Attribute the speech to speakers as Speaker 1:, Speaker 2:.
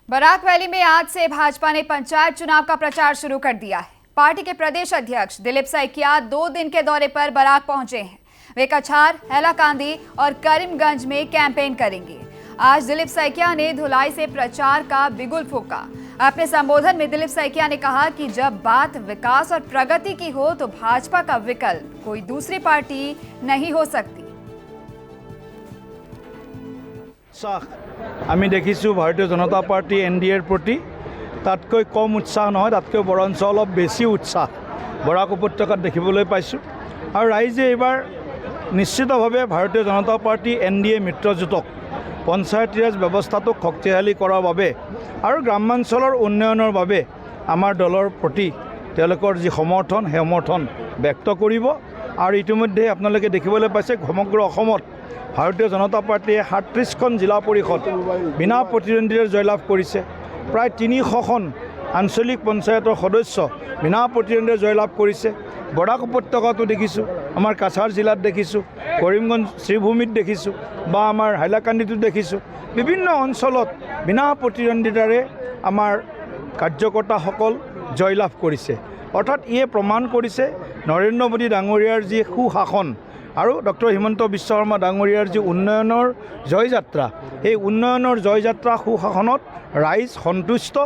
Speaker 1: Barack valley में आज से भाजपा ने पंचायत चुनाव का प्रचार शुरू कर दिया है। पार्टी के प्रदेश अध्यक्ष दिलीप सैकिया 2 दिन के दौरे पर बराक पहुंचे हैं। वे कछार, हैलाकांदी और करीमगंज में कैंपेन करेंगे। आज दिलीप सैकिया ने धुलाई से प्रचार का बिगुल फूंका। अपने संबोधन में दिलीप सैकिया ने कहा कि जब बात विकास और प्रगति की हो तो भाजपा का विकल्प कोई दूसरी पार्टी नहीं हो सकती।
Speaker 2: আমি দেখিছোঁ ভাৰতীয় জনতা পাৰ্টি এনডিএৰ প্ৰতি তাতকৈ কম উৎসাহ নহয়, তাতকৈ বৰঞ্চ অলপ বেছি উৎসাহ বৰাক উপত্যকাত দেখিবলৈ পাইছোঁ। আৰু ৰাইজে এইবাৰ নিশ্চিতভাৱে ভাৰতীয় জনতা পাৰ্টি এনডিএ মিত্ৰজোঁটক পঞ্চায়তী ৰাজ ব্যৱস্থাটোক শক্তিশালী কৰাৰ বাবে আৰু গ্ৰামাঞ্চলৰ উন্নয়নৰ বাবে আমাৰ দলৰ প্ৰতি তেওঁলোকৰ যি সমৰ্থন সেই সমৰ্থন ব্যক্ত কৰিব। আৰু ইতিমধ্যে আপোনালোকে দেখিবলৈ পাইছে সমগ্ৰ অসমত ভাৰতীয় জনতা পাৰ্টিয়ে ৩৭খন জিলা পৰিষদ বিনা প্ৰতিদ্বন্দ্বিতাৰে জয়লাভ কৰিছে। প্ৰায় ৩০০খন আঞ্চলিক পঞ্চায়তৰ সদস্য বিনা প্ৰতিদ্বন্দ্বিতাৰে জয়লাভ কৰিছে। বৰাক উপত্যকাতো দেখিছোঁ, আমাৰ কাছাৰ জিলাত দেখিছোঁ, কৰিমগঞ্জ শ্ৰীভূমিত দেখিছোঁ বা আমাৰ হাইলাকান্দিতো দেখিছোঁ। বিভিন্ন অঞ্চলত বিনা প্ৰতিদ্বন্দ্বিতাৰে আমাৰ কাৰ্যকৰ্তাসকল জয়লাভ কৰিছে। অৰ্থাৎ ইয়ে প্ৰমাণ কৰিছে নৰেন্দ্ৰ মোদী ডাঙৰীয়াৰ যি সুশাসন আৰু ডক্টৰ হিমন্ত বিশ্ব শৰ্মা ডাঙৰীয়াৰ যি উন্নয়নৰ জয়যাত্ৰা, সেই উন্নয়নৰ জয়যাত্ৰা সুশাসনত ৰাইজ সন্তুষ্ট।